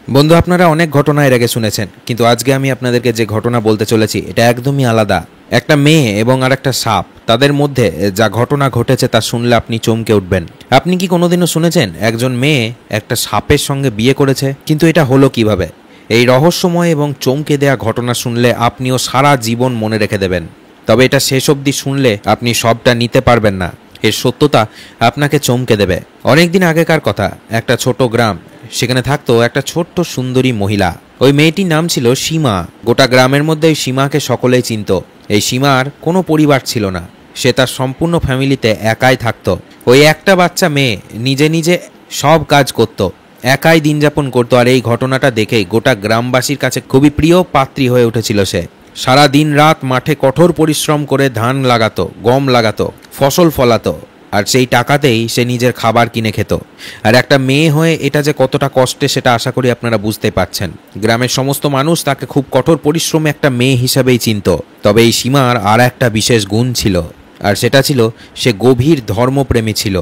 বন্ধু, আপনারা অনেক ঘটনা এর আগে শুনেছেন, কিন্তু আজকে আমি আপনাদেরকে যে ঘটনা বলতে চলেছি এটা একদমই আলাদা। একটা মেয়ে এবং আর একটা সাপ, তাদের মধ্যে যা ঘটনা ঘটেছে তা শুনলে আপনি চমকে উঠবেন। আপনি কি কোনোদিনও শুনেছেন একজন মেয়ে একটা সাপের সঙ্গে বিয়ে করেছে? কিন্তু এটা হলো কিভাবে? এই রহস্যময় এবং চমকে দেয়া ঘটনা শুনলে আপনিও সারা জীবন মনে রেখে দেবেন। তবে এটা শেষ অবধি শুনলে আপনি সবটা নিতে পারবেন না। এর সত্যতা আপনাকে চমকে দেবে। অনেকদিন আগেকার কথা, একটা ছোট গ্রাম। সেখানে থাকতো একটা ছোট্ট সুন্দরী মহিলা। ওই মেয়েটির নাম ছিল সীমা। গোটা গ্রামের মধ্যে ওই সীমাকে সকলেই চিনত। এই সীমার কোনো পরিবার ছিল না। সে তার সম্পূর্ণ ফ্যামিলিতে একাই থাকতো। ওই একটা বাচ্চা মেয়ে নিজে নিজে সব কাজ করত, একাই দিন যাপন করতো। আর এই ঘটনাটা দেখেই গোটা গ্রামবাসীর কাছে খুবই প্রিয় পাত্রী হয়ে উঠেছিল সে। সারা দিন রাত মাঠে কঠোর পরিশ্রম করে ধান লাগাতো, গম লাগাতো, ফসল ফলাতো, আর সেই টাকাতেই সে নিজের খাবার কিনে খেত। আর একটা মেয়ে হয়ে এটা যে কতটা কষ্টে সেটা আশা করি আপনারা বুঝতে পারছেন। গ্রামের সমস্ত মানুষ তাকে খুব কঠোর পরিশ্রমে একটা মেয়ে হিসাবেই চিনত। তবে এই সীমার আর একটা বিশেষ গুণ ছিল, আর সেটা ছিল সে গভীর ধর্মপ্রেমী ছিল।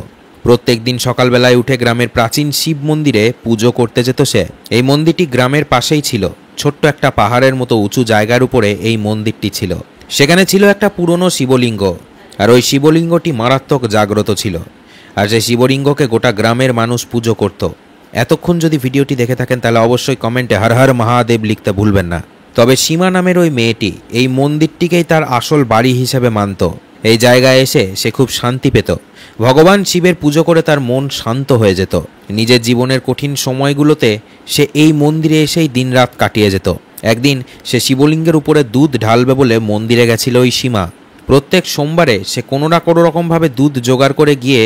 প্রত্যেক দিন সকালবেলায় উঠে গ্রামের প্রাচীন শিব মন্দিরে পুজো করতে যেত সে। এই মন্দিরটি গ্রামের পাশেই ছিল। ছোট্ট একটা পাহাড়ের মতো উঁচু জায়গার উপরে এই মন্দিরটি ছিল। সেখানে ছিল একটা পুরনো শিবলিঙ্গ, আর ওই শিবলিঙ্গটি মারাত্মক জাগ্রত ছিল। আর সেই শিবলিঙ্গকে গোটা গ্রামের মানুষ পুজো করত। এতক্ষণ যদি ভিডিওটি দেখে থাকেন তাহলে অবশ্যই কমেন্টে হর হর মহাদেব লিখতে ভুলবেন না। তবে সীমা নামের ওই মেয়েটি এই মন্দিরটিকেই তার আসল বাড়ি হিসেবে মানত। এই জায়গায় এসে সে খুব শান্তি পেত। ভগবান শিবের পুজো করে তার মন শান্ত হয়ে যেত। নিজের জীবনের কঠিন সময়গুলোতে সে এই মন্দিরে এসেই দিনরাত কাটিয়ে যেত। একদিন সে শিবলিঙ্গের উপরে দুধ ঢালবে বলে মন্দিরে গেছিল ওই সীমা। প্রত্যেক সোমবারে সে কোনো না কোনো রকমভাবে দুধ জোগাড় করে গিয়ে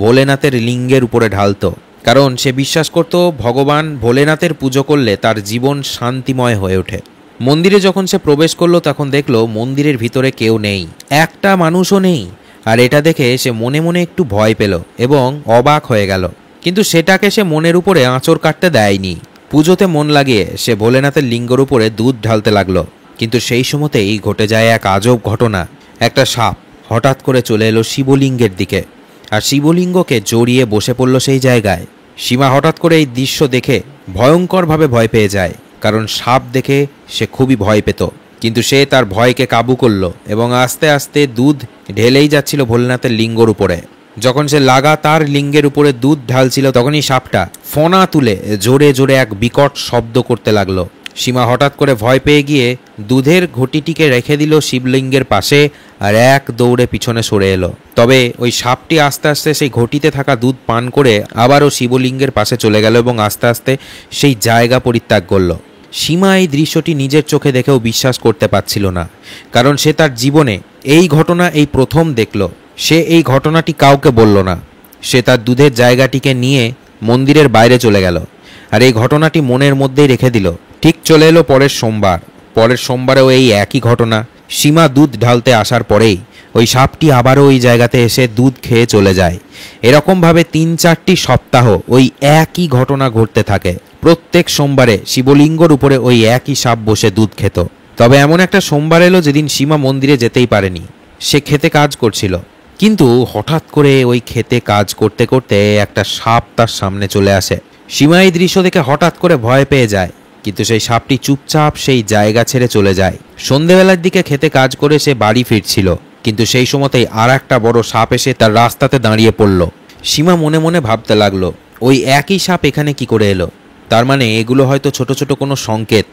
ভোলেনাথের লিঙ্গের উপরে ঢালত। কারণ সে বিশ্বাস করত ভগবান ভোলেনাথের পুজো করলে তার জীবন শান্তিময় হয়ে ওঠে। মন্দিরে যখন সে প্রবেশ করলো তখন দেখলো মন্দিরের ভিতরে কেউ নেই, একটা মানুষও নেই। আর এটা দেখে সে মনে মনে একটু ভয় পেল এবং অবাক হয়ে গেল। কিন্তু সেটাকে সে মনের উপরে আঁচড় কাটতে দেয়নি। পুজোতে মন লাগিয়ে সে ভোলেনাথের লিঙ্গের উপরে দুধ ঢালতে লাগলো। কিন্তু সেই সময়তেই ঘটে যায় এক আজব ঘটনা। একটা সাপ হঠাৎ করে চলে এলো শিবলিঙ্গের দিকে, আর শিবলিঙ্গকে জড়িয়ে বসে পড়ল সেই জায়গায়। সীমা হঠাৎ করে এই দৃশ্য দেখে ভয়ঙ্করভাবে ভয় পেয়ে যায়, কারণ সাপ দেখে সে খুবই ভয় পেত। কিন্তু সে তার ভয়কে কাবু করলো এবং আস্তে আস্তে দুধ ঢেলেই যাচ্ছিল ভোলেনাথের লিঙ্গর উপরে। যখন সে লাগাতার লিঙ্গের উপরে দুধ ঢালছিল তখনই সাপটা ফনা তুলে জোরে জোরে এক বিকট শব্দ করতে লাগলো। সীমা হঠাৎ করে ভয় পেয়ে গিয়ে দুধের ঘটিটিকে রেখে দিল শিবলিঙ্গের পাশে আর এক দৌড়ে পিছনে সরে এলো। তবে ওই সাপটি আস্তে আস্তে সেই ঘটিতে থাকা দুধ পান করে আবারও শিবলিঙ্গের পাশে চলে গেল এবং আস্তে আস্তে সেই জায়গা পরিত্যাগ করলো। সীমা এই দৃশ্যটি নিজের চোখে দেখেও বিশ্বাস করতে পারছিল না, কারণ সে তার জীবনে এই ঘটনা এই প্রথম দেখল। সে এই ঘটনাটি কাউকে বলল না। সে তার দুধের জায়গাটিকে নিয়ে মন্দিরের বাইরে চলে গেল আর এই ঘটনাটি মনের মধ্যেই রেখে দিল। ঠিক চলে এলো পরের সোমবার। পরের সোমবারেও এই একই ঘটনা। সীমা দুধ ঢালতে আসার পরেই ওই সাপটি আবারও ওই জায়গাতে এসে দুধ খেয়ে চলে যায়। এরকমভাবে ৩-৪টি সপ্তাহ ওই একই ঘটনা ঘটতে থাকে। প্রত্যেক সোমবারে শিবলিঙ্গর উপরে ওই একই সাপ বসে দুধ খেত। তবে এমন একটা সোমবার এলো যেদিন সীমা মন্দিরে যেতেই পারেনি। সে খেতে কাজ করছিল, কিন্তু হঠাৎ করে ওই খেতে কাজ করতে করতে একটা সাপ তার সামনে চলে আসে। সীমা এই দৃশ্য দেখে হঠাৎ করে ভয় পেয়ে যায়, কিন্তু সেই সাপটি চুপচাপ সেই জায়গা ছেড়ে চলে যায়। সন্ধেবেলার দিকে খেতে কাজ করে সে বাড়ি ফিরছিল, কিন্তু সেই সময়তেই আর একটা বড় সাপ এসে তার রাস্তাতে দাঁড়িয়ে পড়ল। সীমা মনে মনে ভাবতে লাগলো, ওই একই সাপ এখানে কি করে এলো? তার মানে এগুলো হয়তো ছোট ছোট কোনো সংকেত।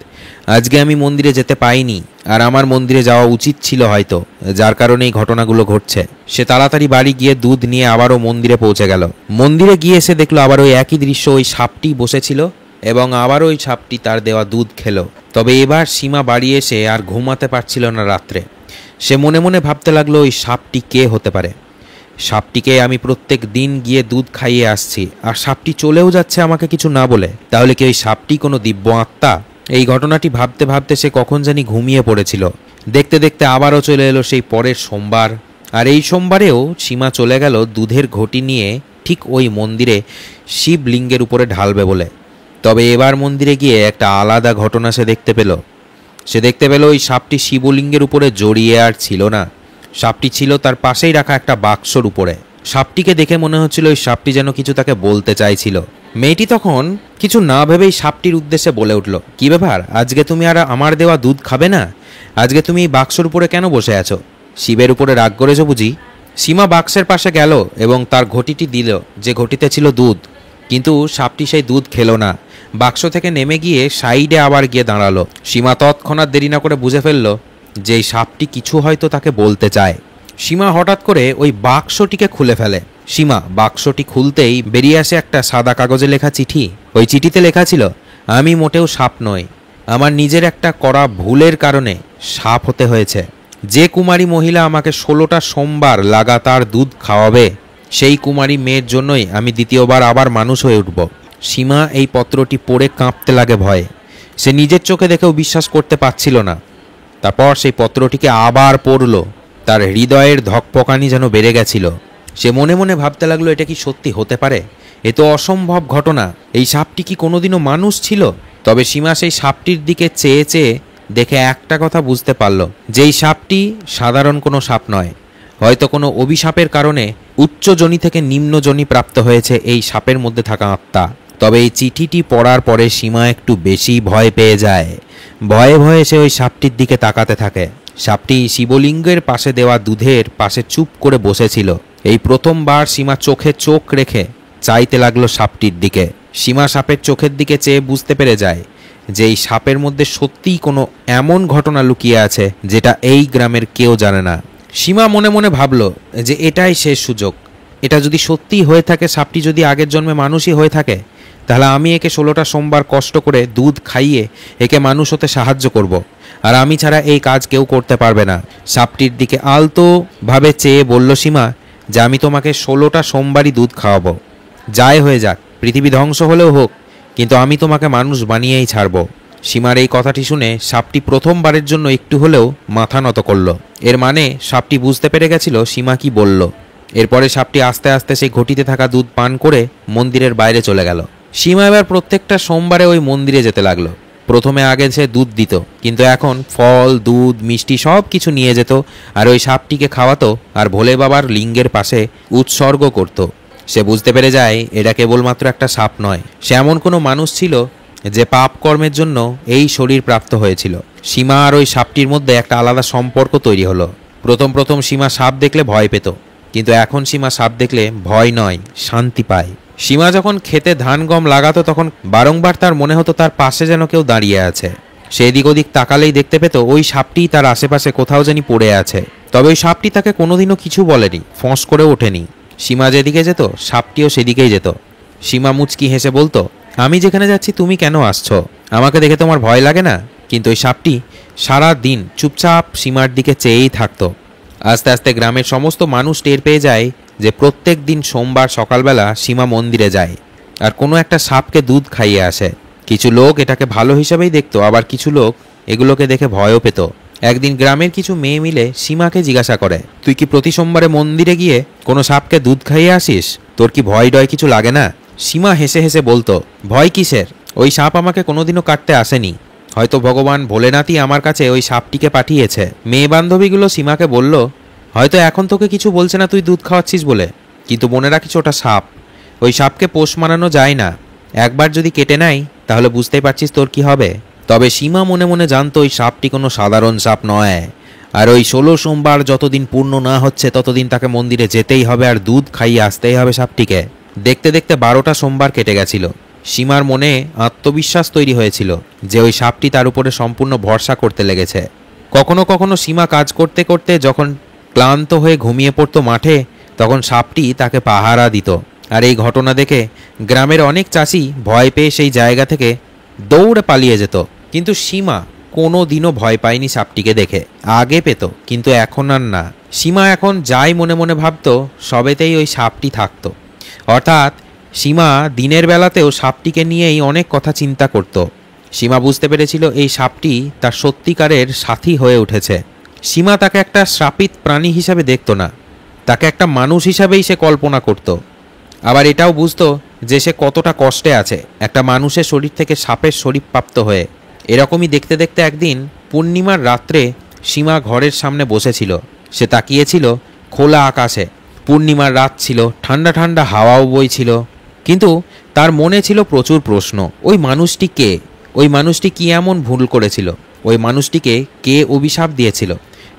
আজকে আমি মন্দিরে যেতে পাইনি, আর আমার মন্দিরে যাওয়া উচিত ছিল হয়তো, যার কারণে এই ঘটনাগুলো ঘটছে। সে তাড়াতাড়ি বাড়ি গিয়ে দুধ নিয়ে আবারও মন্দিরে পৌঁছে গেল। মন্দিরে গিয়ে এসে দেখলো আবার ওই একই দৃশ্য। ওই সাপটি বসেছিল এবং আবার ওই সাপটি তার দেওয়া দুধ খেলো। তবে এবার সীমা বাড়ি এসে আর ঘুমাতে পারছিল না রাত্রে। সে মনে মনে ভাবতে লাগলো, ওই সাপটি কে হতে পারে? সাপটিকে আমি প্রত্যেক দিন গিয়ে দুধ খাইয়ে আসছি, আর সাপটি চলেও যাচ্ছে আমাকে কিছু না বলে। তাহলে কি ওই সাপটি কোনো দিব্য আত্মা? এই ঘটনাটি ভাবতে ভাবতে সে কখন জানি ঘুমিয়ে পড়েছিল। দেখতে দেখতে আবারও চলে এলো সেই পরের সোমবার। আর এই সোমবারেও সীমা চলে গেল দুধের ঘটি নিয়ে ঠিক ওই মন্দিরে শিবলিঙ্গের উপরে ঢালবে বলে। তবে এবার মন্দিরে গিয়ে একটা আলাদা ঘটনা সে দেখতে পেল। ওই সাপটি শিবলিঙ্গের উপরে জড়িয়ে আর ছিল না। সাপটি ছিল তার পাশেই রাখা একটা বাক্সর উপরে। সাপটিকে দেখে মনে হচ্ছিল ওই সাপটি যেন কিছু তাকে বলতে চাইছিল। মেয়েটি তখন কিছু না ভেবেই সাপটির উদ্দেশ্যে বলে উঠল, কি ব্যাপার, আজকে তুমি আর আমার দেওয়া দুধ খাবে না? আজকে তুমি এই বাক্সর উপরে কেন বসে আছো? শিবের উপরে রাগ করেছো বুঝি? সীমা বাক্সের পাশে গেল এবং তার ঘটিটি দিল, যে ঘটিতে ছিল দুধ। কিন্তু সাপটি সেই দুধ খেলো না, বাক্স থেকে নেমে গিয়ে সাইডে আবার গিয়ে দাঁড়ালো। সীমা তৎক্ষণাৎ দেরি না করে বুঝে ফেলল যে এই সাপটি কিছু হয়তো তাকে বলতে চায়। সীমা হঠাৎ করে ওই বাক্সটিকে খুলে ফেলে। সীমা বাক্সটি খুলতেই বেরিয়ে আসে একটা সাদা কাগজে লেখা চিঠি। ওই চিঠিতে লেখা ছিল, আমি মোটেও সাপ নই, আমার নিজের একটা করা ভুলের কারণে সাপ হতে হয়েছে। যে কুমারী মহিলা আমাকে 16টা সোমবার লাগাতার দুধ খাওয়াবে, সেই কুমারী মেয়ের জন্যই আমি দ্বিতীয়বার আবার মানুষ হয়ে উঠব। সীমা এই পত্রটি পড়ে কাঁপতে লাগে ভয়ে। সে নিজের চোখে দেখেও বিশ্বাস করতে পারছিল না। তারপর সেই পত্রটিকে আবার পড়ল। তার হৃদয়ের ধকপকানি যেন বেড়ে গেছিল। সে মনে মনে ভাবতে লাগলো, এটা কি সত্যি হতে পারে? এ তো অসম্ভব ঘটনা। এই সাপটি কি কোনোদিনও মানুষ ছিল? তবে সীমা সেই সাপটির দিকে চেয়ে চেয়ে দেখে একটা কথা বুঝতে পারল, যে এই সাপটি সাধারণ কোনো সাপ নয়। হয়তো কোনো অভিশাপের কারণে উচ্চ যোনি থেকে নিম্ন যোনি প্রাপ্ত হয়েছে এই সাপের মধ্যে থাকা আত্মা। তবে এই চিঠিটি পড়ার পরে সীমা একটু বেশি ভয় পেয়ে যায়। ভয়ে ভয়ে সে ওই সাপটির দিকে তাকাতে থাকে। সাপটি শিবলিঙ্গের পাশে দেওয়া দুধের পাশে চুপ করে বসেছিল। এই প্রথমবার সীমা চোখে চোখ রেখে চাইতে লাগলো সাপটির দিকে। সীমা সাপের চোখের দিকে চেয়ে বুঝতে পেরে যায় যে এই সাপের মধ্যে সত্যিই কোনো এমন ঘটনা লুকিয়ে আছে যেটা এই গ্রামের কেউ জানে না। সীমা মনে মনে ভাবল যে এটাই শেষ সুযোগ। এটা যদি সত্যিই হয়ে থাকে, সাপটি যদি আগের জন্মে মানুষই হয়ে থাকে, তাহলে আমি একে 16টা সোমবার কষ্ট করে দুধ খাইয়ে একে মানুষ হতে সাহায্য করব। আর আমি ছাড়া এই কাজ কেউ করতে পারবে না। সাপটির দিকে আলতোভাবে চেয়ে বলল সীমা, যে আমি তোমাকে 16টা সোমবারই দুধ খাওয়াবো। যাই হয়ে যাক, পৃথিবী ধ্বংস হলেও হোক, কিন্তু আমি তোমাকে মানুষ বানিয়েই ছাড়ব। সীমার এই কথাটি শুনে সাপটি প্রথমবারের জন্য একটু হলেও মাথা নত করল। এর মানে সাপটি বুঝতে পেরে গেছিল সীমা কি বলল। এরপরে সাপটি আস্তে আস্তে সেই ঘটিতে থাকা দুধ পান করে মন্দিরের বাইরে চলে গেল। সীমা এবার প্রত্যেকটা সোমবারে ওই মন্দিরে যেতে লাগলো। প্রথমে আগে সে দুধ দিত, কিন্তু এখন ফল, দুধ, মিষ্টি সব কিছু নিয়ে যেত আর ওই সাপটিকে খাওয়াতো আর ভোলে বাবার লিঙ্গের পাশে উৎসর্গ করত। সে বুঝতে পেরে যায় এটা কেবলমাত্র একটা সাপ নয়, সে এমন কোনো মানুষ ছিল যে পাপ কর্মের জন্য এই শরীর প্রাপ্ত হয়েছিল। সীমা আর ওই সাপটির মধ্যে একটা আলাদা সম্পর্ক তৈরি হলো। প্রথম প্রথম সীমা সাপ দেখলে ভয় পেত, কিন্তু এখন সীমা সাপ দেখলে ভয় নয়, শান্তি পায়। সীমা যখন খেতে ধান গম লাগাতো, তখন বারংবার তার মনে হতো তার পাশে যেন কেউ দাঁড়িয়ে আছে। সে এদিক ওদিক তাকালেই দেখতে পেত ওই সাপটিই তার আশেপাশে কোথাও জানি পড়ে আছে। তবে ওই সাপটি তাকে কোনোদিনও কিছু বলেনি, ফোঁস করে ওঠেনি। সীমা যেদিকে যেত সাপটিও সেদিকেই যেত। সীমা মুচকি হেসে বলতো, আমি যেখানে যাচ্ছি তুমি কেন আসছো? আমাকে দেখে তোমার ভয় লাগে না? কিন্তু ওই সাপটি সারা দিন চুপচাপ সীমার দিকে চেয়েই থাকতো। আস্তে আস্তে গ্রামের সমস্ত মানুষ টের পেয়ে যায় যে প্রত্যেক দিন সোমবার সকালবেলা সীমা মন্দিরে যায় আর কোনো একটা সাপকে দুধ খাইয়ে আসে। কিছু লোক এটাকে ভালো হিসাবেই দেখতো, আবার কিছু লোক এগুলোকে দেখে ভয়ও পেত। একদিন গ্রামের কিছু মেয়ে মিলে সীমাকে জিজ্ঞাসা করে, তুই কি প্রতি সোমবারে মন্দিরে গিয়ে কোনো সাপকে দুধ খাইয়ে আসিস? তোর কি ভয় ডয় কিছু লাগে না? সীমা হেসে হেসে বলতো, ভয় কিসের? ওই সাপ আমাকে কোনোদিনও কাটতে আসেনি। হয়তো ভগবান ভোলেনাথই আমার কাছে ওই সাপটিকে পাঠিয়েছে। মেয়ে বান্ধবীগুলো সীমাকে বলল, হয়তো এখন তোকে কিছু বলছে না তুই দুধ খাওয়াচ্ছিস বলে, কিন্তু মনে রাখিস ওটা সাপ। ওই সাপকে পোষ মানানো যায় না। একবার যদি কেটে নেয় তাহলে বুঝতেই পারছিস তোর কি হবে। তবে সীমা মনে মনে জানতো ওই সাপটি কোনো সাধারণ সাপ নয়। আর ওই 16 সোমবার যতদিন পূর্ণ না হচ্ছে ততদিন তাকে মন্দিরে যেতেই হবে আর দুধ খাইয়ে আসতেই হবে সাপটিকে। দেখতে দেখতে 12টা সোমবার কেটে গেছিল। সীমার মনে আত্মবিশ্বাস তৈরি হয়েছিল যে ওই সাপটি তার উপরে সম্পূর্ণ ভরসা করতে লেগেছে। কখনো কখনো সীমা কাজ করতে করতে যখন ক্লান্ত হয়ে ঘুমিয়ে পড়তো মাঠে, তখন সাপটি তাকে পাহারা দিত। আর এই ঘটনা দেখে গ্রামের অনেক চাষি ভয় পেয়ে সেই জায়গা থেকে দৌড়ে পালিয়ে যেত। কিন্তু সীমা কোনো দিনও ভয় পায়নি সাপটিকে দেখে। আগে পেত, কিন্তু এখন আর না। সীমা এখন যাই মনে মনে ভাবত সবেতেই ওই সাপটি থাকতো। অর্থাৎ সীমা দিনের বেলাতেও সাপটিকে নিয়েই অনেক কথা চিন্তা করত। সীমা বুঝতে পেরেছিল এই সাপটি তার সত্যিকারের সাথী হয়ে উঠেছে। সীমা তাকে একটা শ্রাপিত প্রাণী হিসাবে দেখত না, তাকে একটা মানুষ হিসাবেই সে কল্পনা করত। আবার এটাও বুঝতো যে সে কতটা কষ্টে আছে একটা মানুষের শরীর থেকে সাপের শরীর প্রাপ্ত হয়ে। এরকমই দেখতে দেখতে একদিন পূর্ণিমার রাত্রে সীমা ঘরের সামনে বসেছিল। সে তাকিয়েছিল খোলা আকাশে। পূর্ণিমার রাত ছিল, ঠান্ডা ঠান্ডা হাওয়াও বইছিল। কিন্তু তার মনে ছিল প্রচুর প্রশ্ন। ওই মানুষটি কে? ওই মানুষটি কি এমন ভুল করেছিল? ওই মানুষটিকে কে অভিশাপ দিয়েছিল?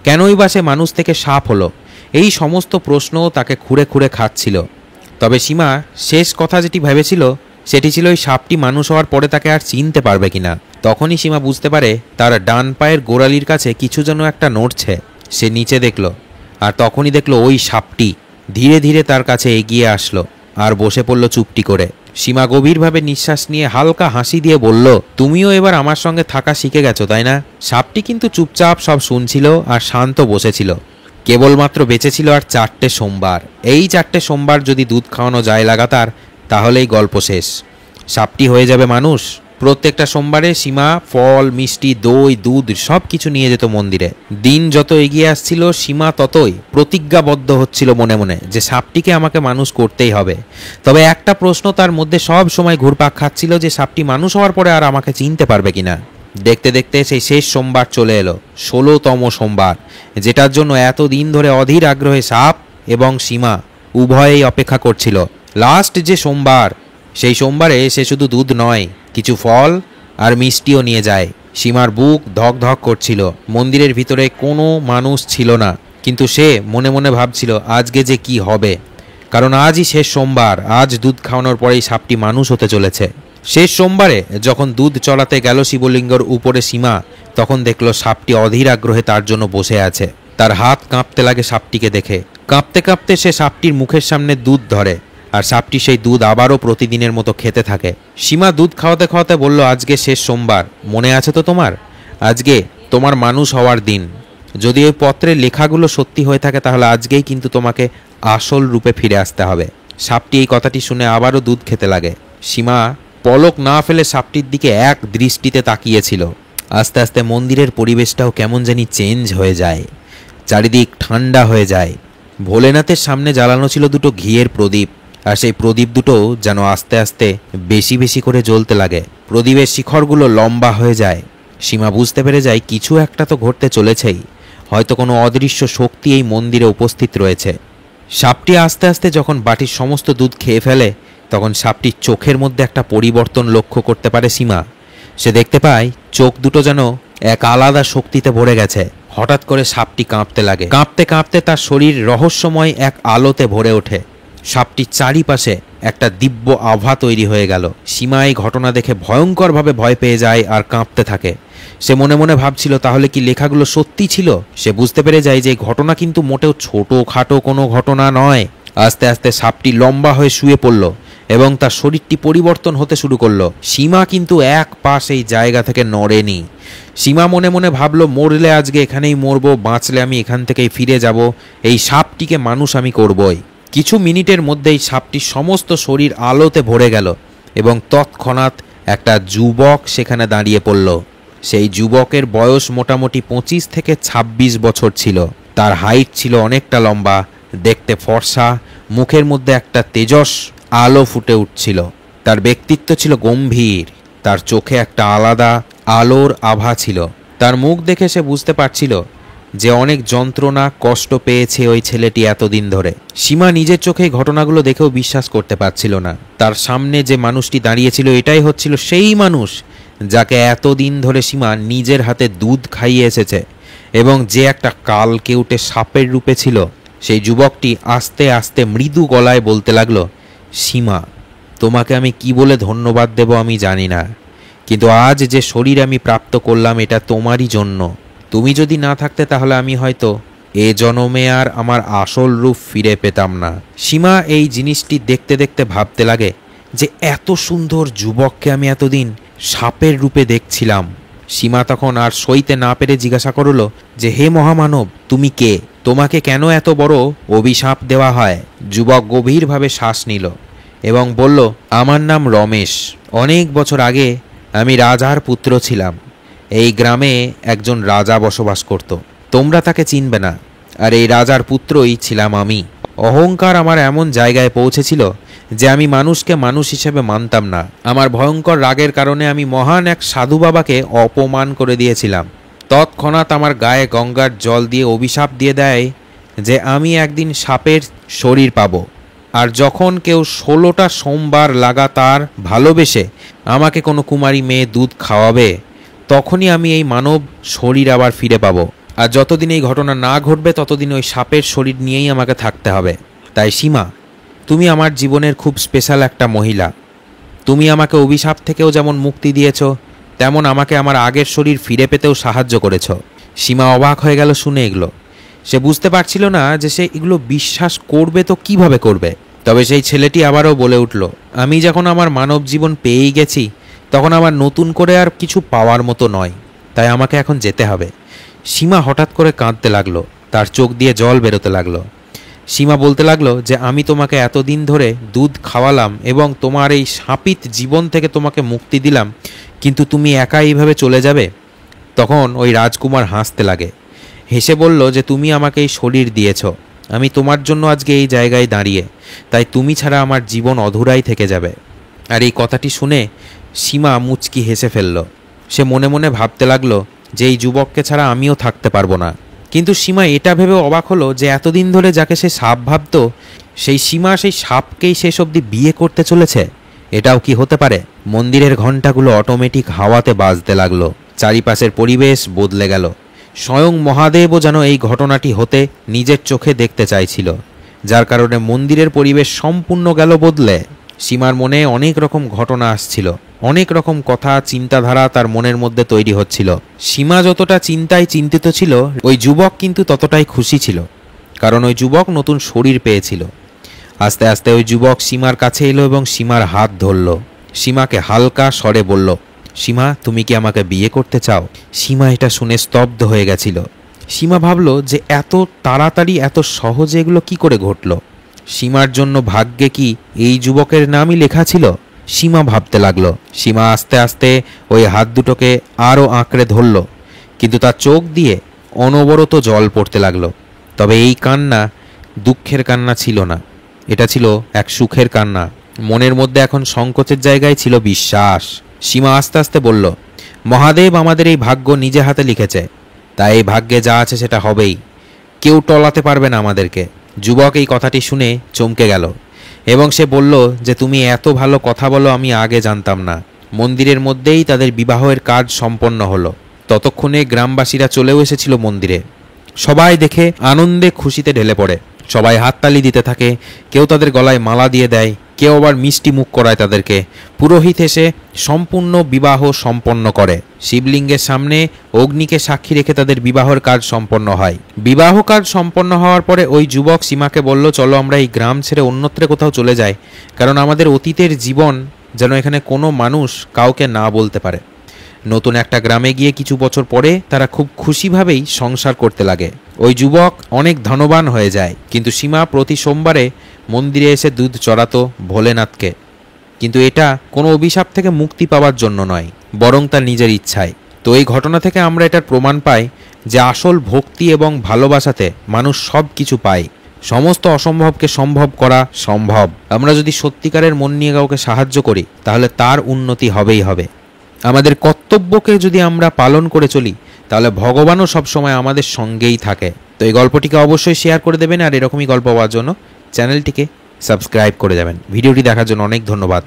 কেনই বা সে মানুষ থেকে সাপ হলো? এই সমস্ত প্রশ্ন তাকে খুঁড়ে খুঁড়ে খাচ্ছিল। তবে সীমা শেষ কথা যেটি ভেবেছিল সেটি ছিল ওই সাপটি মানুষ হওয়ার পরে তাকে আর চিনতে পারবে কিনা। তখনই সীমা বুঝতে পারে তার ডান পায়ের গোড়ালির কাছে কিছু যেন একটা নড়ছে। সে নিচে দেখল, আর তখনই দেখল ওই সাপটি ধীরে ধীরে তার কাছে এগিয়ে আসলো আর বসে পড়ল চুপটি করে। সীমা গভীরভাবে নিঃশ্বাস নিয়ে হালকা হাসি দিয়ে বলল, তুমিও এবার আমার সঙ্গে থাকা শিখে গেছো, তাই না? সাপটি কিন্তু চুপচাপ সব শুনছিল আর শান্ত বসেছিল। কেবলমাত্র বেঁচে ছিল আর 4টে সোমবার। এই 4টে সোমবার যদি দুধ খাওয়ানো যায় লাগাতার, তাহলেই গল্প শেষ। সাপটি হয়ে যাবে মানুষ। প্রত্যেকটা সোমবারে সীমা ফল, মিষ্টি, দই, দুধ সব কিছু নিয়ে যেত মন্দিরে। দিন যত এগিয়ে আসছিল সীমা ততই প্রতিজ্ঞাবদ্ধ হচ্ছিল মনে মনে যে সাপটিকে আমাকে মানুষ করতেই হবে। তবে একটা প্রশ্ন তার মধ্যে সব সময় ঘুরপাক খাচ্ছিল যে সাপটি মানুষ হওয়ার পরে আর আমাকে চিনতে পারবে কিনা। দেখতে দেখতে সেই শেষ সোমবার চলে এলো, 16তম সোমবার, যেটার জন্য এত দিন ধরে অধীর আগ্রহে সাপ এবং সীমা উভয়েই অপেক্ষা করছিল। লাস্ট যে সোমবার, সেই সোমবারে সে শুধু দুধ নয়, কিছু ফল আর মিষ্টিও নিয়ে যায়। সীমার বুক ধক ধক করছিল। মন্দিরের ভিতরে কোনো মানুষ ছিল না, কিন্তু সে মনে মনে ভাবছিল আজকে যে কি হবে, কারণ আজই শেষ সোমবার। আজ দুধ খাওয়ানোর পরেই সাপটি মানুষ হতে চলেছে। শেষ সোমবারে যখন দুধ চড়াতে গেল শিবলিঙ্গর উপরে সীমা, তখন দেখল সাপটি অধীর আগ্রহে তার জন্য বসে আছে। তার হাত কাঁপতে লাগে সাপটিকে দেখে। কাঁপতে কাঁপতে সে সাপটির মুখের সামনে দুধ ধরে, আর সাপটি সেই দুধ আবারও প্রতিদিনের মতো খেতে থাকে। সীমা দুধ খাওয়াতে খাওয়াতে বলল, আজকে শেষ সোমবার, মনে আছে তো তোমার? আজকে তোমার মানুষ হওয়ার দিন। যদি ওই পত্রের লেখাগুলো সত্যি হয়ে থাকে তাহলে আজকেই কিন্তু তোমাকে আসল রূপে ফিরে আসতে হবে। সাপটি এই কথাটি শুনে আবারও দুধ খেতে লাগে। সীমা পলক না ফেলে সাপটির দিকে এক দৃষ্টিতে তাকিয়েছিল। আস্তে আস্তে মন্দিরের পরিবেশটাও কেমন জানি চেঞ্জ হয়ে যায়, চারিদিক ঠান্ডা হয়ে যায়। ভোলেনাথের সামনে জ্বালানো ছিল দুটো ঘিয়ের প্রদীপ, আর সেই প্রদীপ দুটো যেন আস্তে আস্তে বেশি বেশি করে জ্বলতে লাগে। প্রদীপের শিখরগুলো লম্বা হয়ে যায়। সীমা বুঝতে পেরে যায় কিছু একটা তো ঘটতে চলেছেই, হয়তো কোনো অদৃশ্য শক্তি এই মন্দিরে উপস্থিত রয়েছে। সাপটি আস্তে আস্তে যখন বাটির সমস্ত দুধ খেয়ে ফেলে, তখন সাপটির চোখের মধ্যে একটা পরিবর্তন লক্ষ্য করতে পারে সীমা। সে দেখতে পায় চোখ দুটো যেন এক আলাদা শক্তিতে ভরে গেছে। হঠাৎ করে সাপটি কাঁপতে লাগে। কাঁপতে কাঁপতে তার শরীর রহস্যময় এক আলোতে ভরে ওঠে। সাপটির চারিপাশে একটা দিব্য আভা তৈরি হয়ে গেল। সীমা এই ঘটনা দেখে ভয়ঙ্করভাবে ভয় পেয়ে যায় আর কাঁপতে থাকে। সে মনে মনে ভাবছিল তাহলে কি লেখাগুলো সত্যি ছিল? সে বুঝতে পেরে যায় যে ঘটনা কিন্তু মোটেও ছোটোখাটো কোনো ঘটনা নয়। আস্তে আস্তে সাপটি লম্বা হয়ে শুয়ে পড়ল এবং তার শরীরটি পরিবর্তন হতে শুরু করলো। সীমা কিন্তু এক পা সেই জায়গা থেকে নড়েনি। সীমা মনে মনে ভাবল, মরলে আজকে এখানেই মরবো, বাঁচলে আমি এখান থেকেই ফিরে যাব, এই সাপটিকে মানুষ আমি করবই। কিছু মিনিটের মধ্যেই সাপটির সমস্ত শরীর আলোতে ভরে গেল এবং তৎক্ষণাৎ একটা যুবক সেখানে দাঁড়িয়ে পড়ল। সেই যুবকের বয়স মোটামুটি 25 থেকে 26 বছর ছিল। তার হাইট ছিল অনেকটা লম্বা, দেখতে ফর্সা, মুখের মধ্যে একটা তেজস আলো ফুটে উঠছিল। তার ব্যক্তিত্ব ছিল গম্ভীর, তার চোখে একটা আলাদা আলোর আভা ছিল। তার মুখ দেখে সে বুঝতে পারছিল যে অনেক যন্ত্রণা কষ্ট পেয়েছে ওই ছেলেটি এতদিন ধরে। সীমা নিজের চোখে ঘটনাগুলো দেখেও বিশ্বাস করতে পারছিল না। তার সামনে যে মানুষটি দাঁড়িয়েছিল এটাই হচ্ছিল সেই মানুষ যাকে এতদিন ধরে সীমা নিজের হাতে দুধ খাইয়ে এসেছে এবং যে একটা কালকেউটে সাপের রূপে ছিল। সেই যুবকটি আস্তে আস্তে মৃদু গলায় বলতে লাগলো, সীমা, তোমাকে আমি কি বলে ধন্যবাদ দেব আমি জানি না, কিন্তু আজ যে শরীর আমি প্রাপ্ত করলাম এটা তোমারই জন্য। তুমি যদি না থাকতে তাহলে আমি হয়তো এ জন্মে আর আমার আসল রূপ ফিরে পেতাম না। সীমা এই জিনিসটি দেখতে দেখতে ভাবতে লাগে যে এত সুন্দর যুবককে আমি এতদিন সাপের রূপে দেখছিলাম। সীমা তখন আর সইতে না পেরে জিজ্ঞাসা করল যে, হে মহামানব, তুমি কে? তোমাকে কেন এত বড় অভিশাপ দেওয়া হয়? যুবক গভীরভাবে শ্বাস নিল এবং বলল, আমার নাম রমেশ। অনেক বছর আগে আমি রাজার পুত্র ছিলাম। এই গ্রামে একজন রাজা বসবাস করত। তোমরা তাকে চিনবে না, আর এই রাজার পুত্রই ছিলাম আমি। অহংকার আমার এমন জায়গায় পৌঁছেছিল যে আমি মানুষকে মানুষ হিসেবে মানতাম না। আমার ভয়ঙ্কর রাগের কারণে আমি মহান এক সাধু বাবাকে অপমান করে দিয়েছিলাম। তৎক্ষণাৎ আমার গায়ে গঙ্গার জল দিয়ে অভিশাপ দিয়ে দেয় যে আমি একদিন সাপের শরীর পাব আর যখন কেউ 16টা সোমবার লাগাতার ভালোবেসে আমাকে কোনো কুমারী মেয়ে দুধ খাওয়াবে, তখনই আমি এই মানব শরীর আবার ফিরে পাবো। আর যতদিন এই ঘটনা না ঘটবে ততদিন ওই সাপের শরীর নিয়েই আমাকে থাকতে হবে। তাই সীমা, তুমি আমার জীবনের খুব স্পেশাল একটা মহিলা। তুমি আমাকে অভিশাপ থেকেও যেমন মুক্তি দিয়েছ, তেমন আমাকে আমার আগের শরীর ফিরে পেতেও সাহায্য করেছ। সীমা অবাক হয়ে গেল শুনে এগুলো। সে বুঝতে পারছিল না যে সে এগুলো বিশ্বাস করবে তো কিভাবে করবে। তবে সেই ছেলেটি আবারও বলে উঠল, আমি যখন আমার মানব জীবন পেয়েই গেছি, তখন আমার নতুন করে আর কিছু পাওয়ার মতো নয়, তাই আমাকে এখন যেতে হবে। সীমা হঠাৎ করে কাঁদতে লাগলো, তার চোখ দিয়ে জল বেরোতে লাগলো। সীমা বলতে লাগলো যে আমি তোমাকে এতদিন ধরে দুধ খাওয়ালাম এবং তোমার এই শাপিত জীবন থেকে তোমাকে মুক্তি দিলাম, কিন্তু তুমি একা এইভাবে চলে যাবে? তখন ওই রাজকুমার হাসতে লাগে, হেসে বলল যে তুমি আমাকে এই শরীর দিয়েছ, আমি তোমার জন্য আজকে এই জায়গায় দাঁড়িয়ে, তাই তুমি ছাড়া আমার জীবন অধুরাই থেকে যাবে। আর এই কথাটি শুনে সীমা মুচকি হেসে ফেলল। সে মনে মনে ভাবতে লাগলো যে এই যুবককে ছাড়া আমিও থাকতে পারবো না। কিন্তু সীমা এটা ভেবে অবাক হলো যে এতদিন ধরে যাকে সে সাপ ভাবত, সেই সীমা সেই সাপকেই শেষ অবধি বিয়ে করতে চলেছে। এটাও কি হতে পারে? মন্দিরের ঘণ্টাগুলো অটোমেটিক হাওয়াতে বাজতে লাগলো। চারিপাশের পরিবেশ বদলে গেল। স্বয়ং মহাদেবও যেন এই ঘটনাটি হতে নিজের চোখে দেখতে চাইছিল, যার কারণে মন্দিরের পরিবেশ সম্পূর্ণ গেল বদলে। সীমার মনে অনেক রকম ঘটনা আসছিল, অনেক রকম কথা চিন্তাধারা তার মনের মধ্যে তৈরি হচ্ছিল। সীমা যতটা চিন্তায় চিন্তিত ছিল, ওই যুবক কিন্তু ততটাই খুশি ছিল, কারণ ওই যুবক নতুন শরীর পেয়েছিল। আস্তে আস্তে ওই যুবক সীমার কাছে এলো এবং সীমার হাত ধরল। সীমাকে হালকা স্বরে বলল, সীমা, তুমি কি আমাকে বিয়ে করতে চাও? সীমা এটা শুনে স্তব্ধ হয়ে গেছিল। সীমা ভাবল যে এত তাড়াতাড়ি এত সহজে এগুলো কি করে ঘটল। সীমার জন্য ভাগ্যে কি এই যুবকের নামই লেখা ছিল? সীমা ভাবতে লাগলো। সীমা আস্তে আস্তে ওই হাত দুটোকে আরও আঁকড়ে ধরল, কিন্তু তার চোখ দিয়ে অনবরত জল পড়তে লাগলো। তবে এই কান্না দুঃখের কান্না ছিল না, এটা ছিল এক সুখের কান্না। মনের মধ্যে এখন সংকোচের জায়গায় ছিল বিশ্বাস। সীমা আস্তে আস্তে বলল, মহাদেব আমাদের এই ভাগ্য নিজে হাতে লিখেছে, তাই এই ভাগ্যে যা আছে সেটা হবেই, কেউ টলাতে পারবে না আমাদেরকে। যুবক এই কথাটি শুনে চমকে গেল এবং সে বলল যে তুমি এত ভালো কথা বলো আমি আগে জানতাম না। মন্দিরের মধ্যেই তাদের বিবাহের কাজ সম্পন্ন হলো। ততক্ষণে গ্রামবাসীরা চলেও এসেছিল মন্দিরে। সবাই দেখে আনন্দে খুশিতে ঢেলে পড়ে। সবাই হাততালি দিতে থাকে, কেউ তাদের গলায় মালা দিয়ে দেয়, কেউ আবার মিষ্টি মুখ করায় তাদেরকে। পুরোহিত এসে সম্পূর্ণ বিবাহ সম্পন্ন করে। শিবলিঙ্গের সামনে অগ্নিকে সাক্ষী রেখে তাদের বিবাহের কাজ সম্পন্ন হয়। বিবাহ কাজ সম্পন্ন হওয়ার পরে ওই যুবক সীমাকে বলল, চলো আমরা এই গ্রাম ছেড়ে অন্যত্র কোথাও চলে যাই, কারণ আমাদের অতীতের জীবন যেন এখানে কোনো মানুষ কাউকে না বলতে পারে। নতুন একটা গ্রামে গিয়ে কিছু বছর পরে তারা খুব খুশিভাবেই সংসার করতে লাগে। ওই যুবক অনেক ধনবান হয়ে যায়, কিন্তু সীমা প্রতি সোমবারে মন্দিরে এসে দুধ চড়াতো ভোলেনাথকে। কিন্তু এটা কোনো অভিশাপ থেকে মুক্তি পাওয়ার জন্য নয়, বরং তার নিজের ইচ্ছায়। তো এই ঘটনা থেকে আমরা এটার প্রমাণ পাই যে আসল ভক্তি এবং ভালোবাসাতে মানুষ সব কিছু পায়। সমস্ত অসম্ভবকে সম্ভব করা সম্ভব। আমরা যদি সত্যিকারের মন নিয়ে কাউকে সাহায্য করি, তাহলে তার উন্নতি হবেই হবে। আমাদের কর্তব্যকে যদি আমরা পালন করে চলি, তাহলে ভগবানও সবসময় আমাদের সঙ্গেই থাকে। তো এই গল্পটিকে অবশ্যই শেয়ার করে দেবেন, আর এরকমই গল্প পাওয়ার জন্য চ্যানেলটিকে সাবস্ক্রাইব করে যাবেন। ভিডিওটি দেখার জন্য অনেক ধন্যবাদ।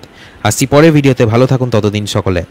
আসছি পরের ভিডিওতে। ভালো থাকুন ততদিন সকলে।